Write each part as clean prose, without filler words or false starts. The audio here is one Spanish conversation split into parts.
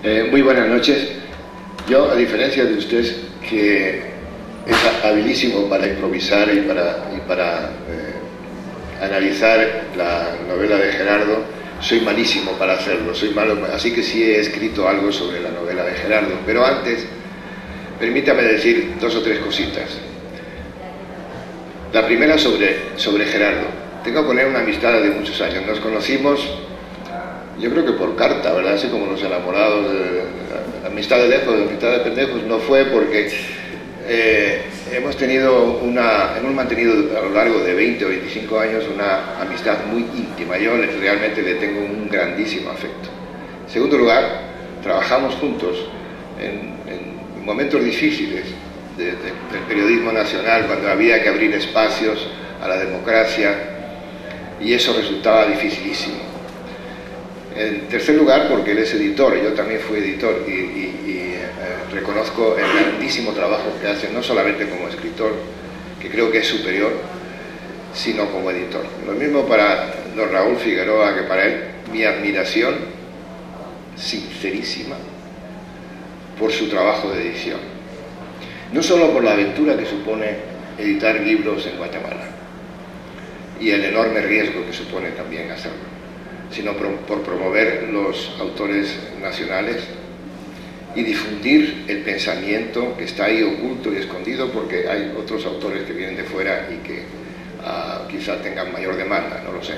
Muy buenas noches. Yo, a diferencia de usted, que es habilísimo para improvisar y para analizar la novela de Gerardo, soy malísimo para hacerlo, soy malo, así que sí he escrito algo sobre la novela de Gerardo. Pero antes, permítame decir dos o tres cositas. La primera sobre Gerardo. Tengo con él una amistad de muchos años. Nos conocimos, yo creo que por carta, ¿verdad? Así como los enamorados, amistad de lejos, amistad de pendejos. No fue porque hemos mantenido a lo largo de 20 o 25 años una amistad muy íntima. Yo realmente le tengo un grandísimo afecto. En segundo lugar, trabajamos juntos en momentos difíciles del periodismo nacional, cuando había que abrir espacios a la democracia, y eso resultaba dificilísimo. En tercer lugar, porque él es editor, yo también fui editor, y reconozco el grandísimo trabajo que hace, no solamente como escritor, que creo que es superior, sino como editor. Lo mismo para don Raúl Figueroa, que para él mi admiración sincerísima por su trabajo de edición. No solo por la aventura que supone editar libros en Guatemala y el enorme riesgo que supone también hacerlo, sino por promover los autores nacionales y difundir el pensamiento que está ahí oculto y escondido, porque hay otros autores que vienen de fuera y que quizá tengan mayor demanda, no lo sé.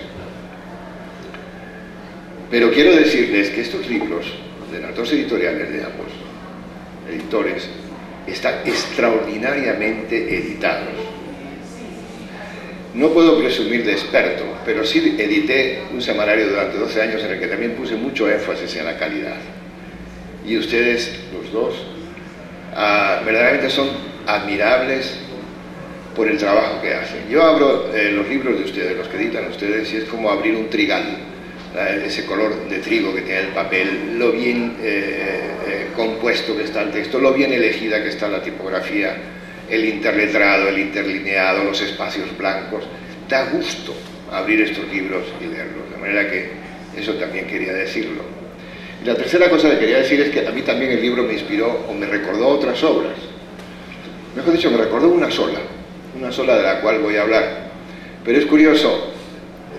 Pero quiero decirles que estos libros de las dos editoriales de ambos editores están extraordinariamente editados. No puedo presumir de experto, pero sí edité un semanario durante 12 años en el que también puse mucho énfasis en la calidad. Y ustedes, los dos, verdaderamente son admirables por el trabajo que hacen. Yo abro los libros de ustedes, los que editan ustedes, y es como abrir un trigal, ese color de trigo que tiene el papel, lo bien compuesto que está el texto, lo bien elegida que está la tipografía, el interletrado, el interlineado, los espacios blancos. Da gusto abrir estos libros y leerlos, de manera que eso también quería decirlo. Y la tercera cosa que quería decir es que a mí también el libro me inspiró o me recordó otras obras. Mejor dicho, me recordó una sola de la cual voy a hablar. Pero es curioso,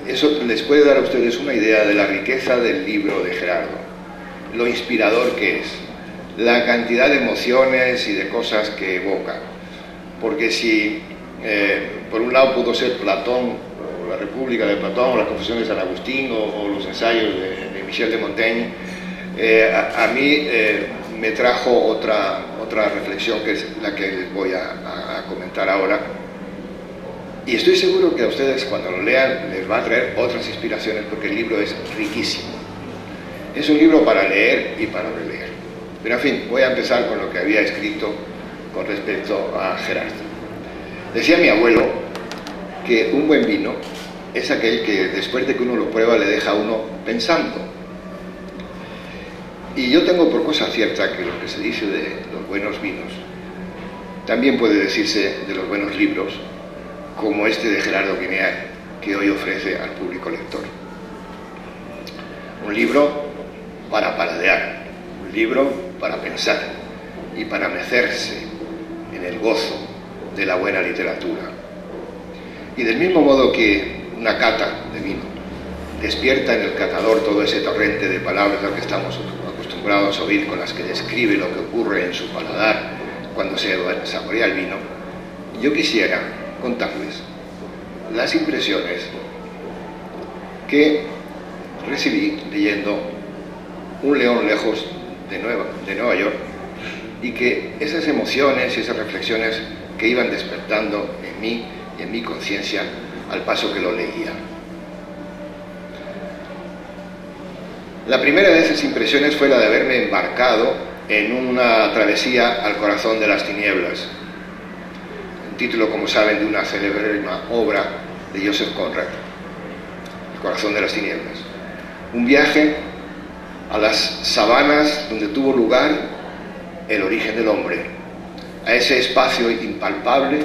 eso les puede dar a ustedes una idea de la riqueza del libro de Gerardo, lo inspirador que es, la cantidad de emociones y de cosas que evoca. Porque si por un lado pudo ser Platón, o la República de Platón, o las Confesiones de San Agustín, o los ensayos de Michel de Montaigne, a mí me trajo otra reflexión, que es la que les voy a comentar ahora. Y estoy seguro que a ustedes, cuando lo lean, les va a traer otras inspiraciones, porque el libro es riquísimo. Es un libro para leer y para releer. Pero en fin, voy a empezar con lo que había escrito con respecto a Gerardo. Decía mi abuelo que un buen vino es aquel que después de que uno lo prueba le deja a uno pensando. Y yo tengo por cosa cierta que lo que se dice de los buenos vinos también puede decirse de los buenos libros, como este de Gerardo Guinea, que hoy ofrece al público lector. Un libro para paladear, un libro para pensar y para mecerse en el gozo de la buena literatura. Y del mismo modo que una cata de vino despierta en el catador todo ese torrente de palabras al que estamos acostumbrados a oír, con las que describe lo que ocurre en su paladar cuando se saborea el vino, yo quisiera contarles las impresiones que recibí leyendo Un león lejos de Nueva York, y que esas emociones y esas reflexiones que iban despertando en mí y en mi conciencia al paso que lo leía. La primera de esas impresiones fue la de haberme embarcado en una travesía al corazón de las tinieblas, un título, como saben, de una célebérrima obra de Joseph Conrad, El corazón de las tinieblas. Un viaje a las sabanas donde tuvo lugar el origen del hombre, a ese espacio impalpable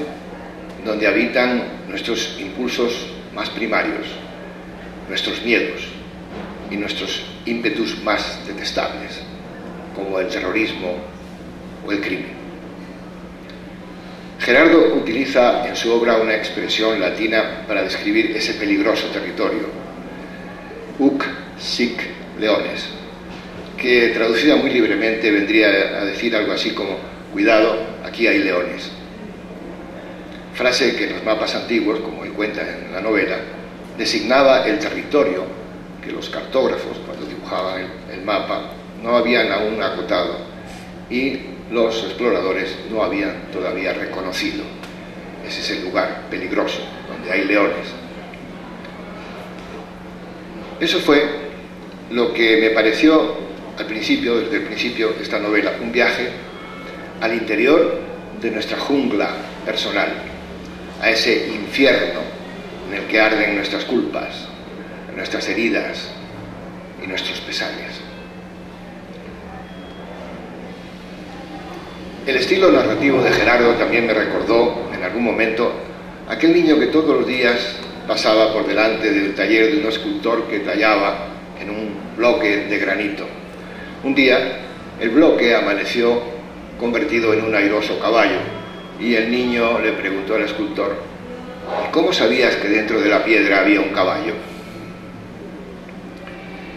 donde habitan nuestros impulsos más primarios, nuestros miedos y nuestros ímpetus más detestables. como el terrorismo o el crimen. Gerardo utiliza en su obra una expresión latina para describir ese peligroso territorio, huc sic leones, que traducida muy libremente vendría a decir algo así como: cuidado, aquí hay leones. Frase que en los mapas antiguos, como él cuenta en la novela, designaba el territorio que los cartógrafos, cuando dibujaban el mapa, no habían aún acotado y los exploradores no habían todavía reconocido. Ese es el lugar peligroso, donde hay leones. Eso fue lo que me pareció al principio, desde el principio de esta novela, un viaje al interior de nuestra jungla personal, a ese infierno en el que arden nuestras culpas, nuestras heridas y nuestros pesares. El estilo narrativo de Gerardo también me recordó en algún momento aquel niño que todos los días pasaba por delante del taller de un escultor que tallaba en un bloque de granito. Un día el bloque amaneció convertido en un airoso caballo y el niño le preguntó al escultor: ¿cómo sabías que dentro de la piedra había un caballo?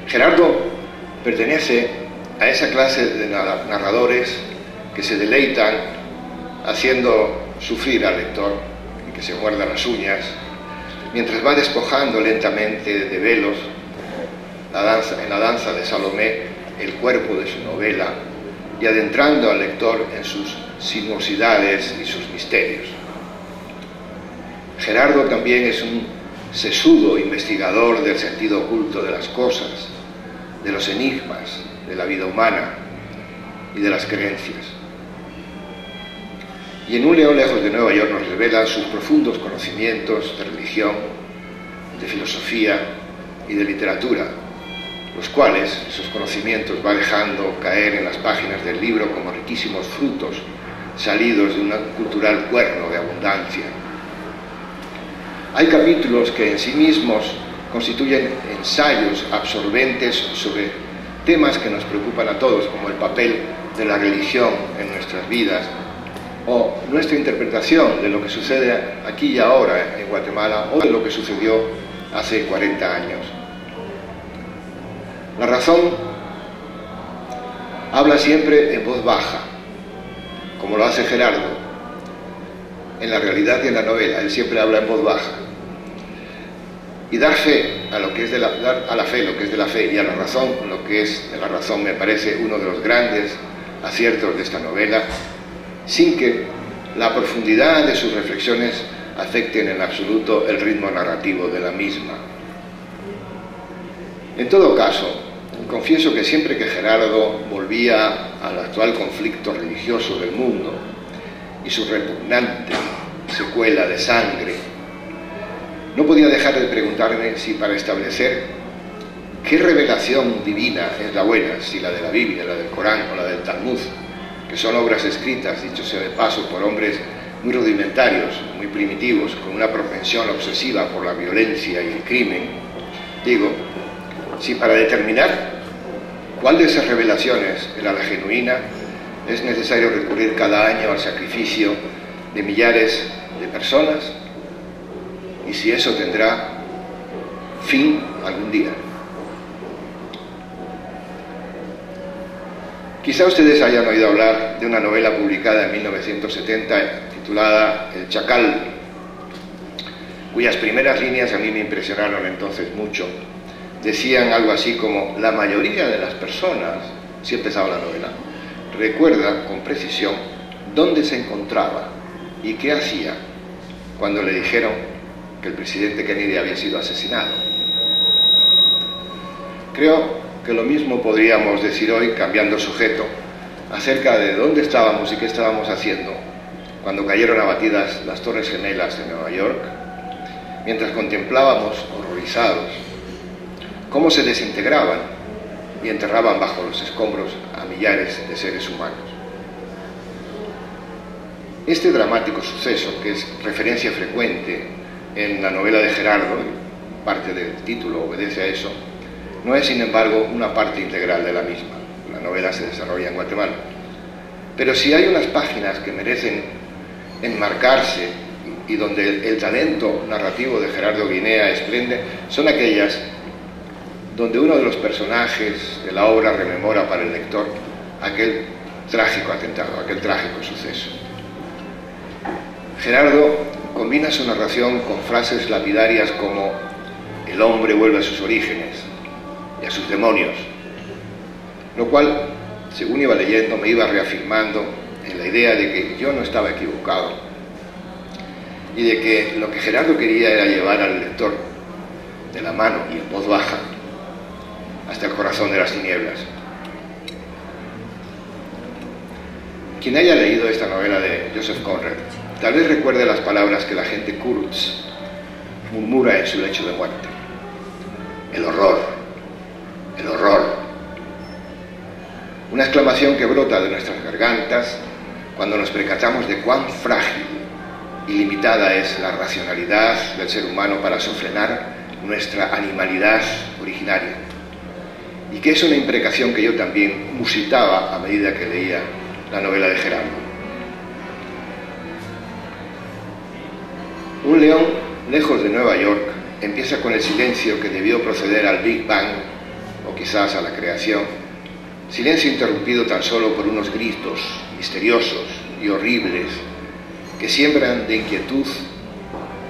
Gerardo pertenece a esa clase de narradores que se deleitan haciendo sufrir al lector y que se muerda las uñas mientras va despojando lentamente de velos en la danza de Salomé el cuerpo de su novela y adentrando al lector en sus sinuosidades y sus misterios. Gerardo también es un sesudo investigador del sentido oculto de las cosas, de los enigmas de la vida humana y de las creencias. Y en Un león lejos de Nueva York nos revela sus profundos conocimientos de religión, de filosofía y de literatura, los cuales, esos conocimientos, va dejando caer en las páginas del libro como riquísimos frutos salidos de un cultural cuerno de abundancia. Hay capítulos que en sí mismos constituyen ensayos absorbentes sobre temas que nos preocupan a todos, como el papel de la religión en nuestras vidas, o nuestra interpretación de lo que sucede aquí y ahora en Guatemala, o de lo que sucedió hace 40 años. La razón habla siempre en voz baja, como lo hace Gerardo. En la realidad y en la novela, él siempre habla en voz baja. Y dar fe a lo que es dar a la fe lo que es de la fe, y a la razón lo que es de la razón, me parece uno de los grandes aciertos de esta novela, sin que la profundidad de sus reflexiones afecten en absoluto el ritmo narrativo de la misma. En todo caso, confieso que siempre que Gerardo volvía al actual conflicto religioso del mundo y su repugnante secuela de sangre, no podía dejar de preguntarme si para establecer qué revelación divina es la buena, si la de la Biblia, la del Corán o la del Talmud, que son obras escritas, dicho sea de paso, por hombres muy rudimentarios, muy primitivos, con una propensión obsesiva por la violencia y el crimen. Digo, si para determinar cuál de esas revelaciones era la genuina, es necesario recurrir cada año al sacrificio de millares de personas, y si eso tendrá fin algún día. Quizá ustedes hayan oído hablar de una novela publicada en 1970 titulada El Chacal, cuyas primeras líneas a mí me impresionaron entonces mucho. Decían algo así como: la mayoría de las personas, si empezaba la novela, recuerda con precisión dónde se encontraba y qué hacía cuando le dijeron que el presidente Kennedy había sido asesinado. Creo que lo mismo podríamos decir hoy, cambiando sujeto, acerca de dónde estábamos y qué estábamos haciendo cuando cayeron abatidas las Torres Gemelas de Nueva York, mientras contemplábamos, horrorizados, cómo se desintegraban y enterraban bajo los escombros a millares de seres humanos. Este dramático suceso, que es referencia frecuente en la novela de Gerardo, y parte del título obedece a eso, no es sin embargo una parte integral de la misma. La novela se desarrolla en Guatemala. Pero si hay unas páginas que merecen enmarcarse y donde el talento narrativo de Gerardo Guinea esplende, son aquellas donde uno de los personajes de la obra rememora para el lector aquel trágico atentado, aquel trágico suceso. Gerardo combina su narración con frases lapidarias como "el hombre vuelve a sus orígenes y a sus demonios", lo cual, según iba leyendo, me iba reafirmando en la idea de que yo no estaba equivocado y de que lo que Gerardo quería era llevar al lector de la mano y en voz baja hasta el corazón de las tinieblas. Quien haya leído esta novela de Joseph Conrad tal vez recuerde las palabras que el agente Kurtz murmura en su lecho de muerte: el horror, el horror. Una exclamación que brota de nuestras gargantas cuando nos percatamos de cuán frágil y limitada es la racionalidad del ser humano para sofrenar nuestra animalidad originaria, y que es una imprecación que yo también musitaba a medida que leía la novela de Gerardo. Un león lejos de Nueva York empieza con el silencio que debió proceder al Big Bang, o quizás a la creación, silencio interrumpido tan solo por unos gritos misteriosos y horribles que siembran de inquietud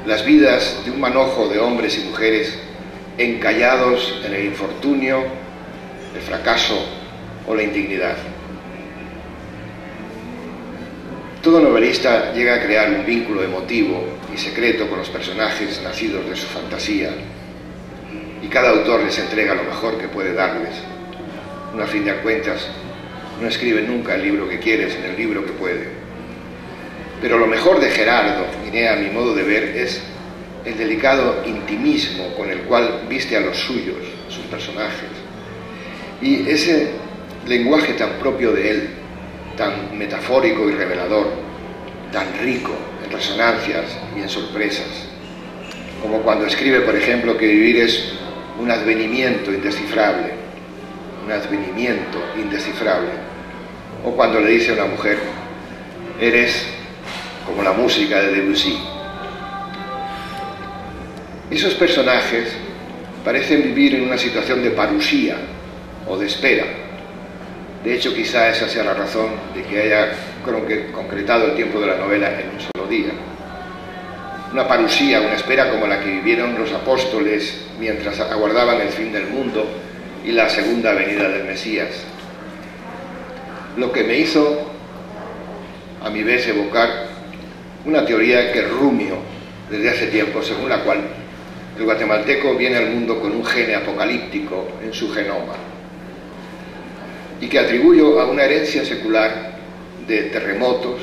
las vidas de un manojo de hombres y mujeres encallados en el infortunio, el fracaso o la indignidad. Todo novelista llega a crear un vínculo emotivo y secreto con los personajes nacidos de su fantasía, y cada autor les entrega lo mejor que puede darles. Uno, a fin de cuentas, no escribe nunca el libro que quiere, sino el libro que puede. Pero lo mejor de Gerardo Guinea, a mi modo de ver, es el delicado intimismo con el cual viste a los suyos, sus personajes, y ese lenguaje tan propio de él, tan metafórico y revelador, tan rico en resonancias y en sorpresas, como cuando escribe, por ejemplo, que vivir es un advenimiento indescifrable, o cuando le dice a una mujer: eres como la música de Debussy. Esos personajes parecen vivir en una situación de parusía o de espera. De hecho, quizá esa sea la razón de que haya concretado el tiempo de la novela en un solo día. Una parusía, una espera como la que vivieron los apóstoles mientras aguardaban el fin del mundo y la segunda venida del Mesías. Lo que me hizo, a mi vez, evocar una teoría que rumio desde hace tiempo, según la cual el guatemalteco viene al mundo con un gene apocalíptico en su genoma, y que atribuyo a una herencia secular de terremotos,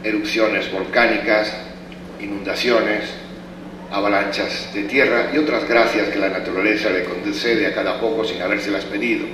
erupciones volcánicas, inundaciones, avalanchas de tierra y otras gracias que la naturaleza le concede a cada poco sin habérselas pedido.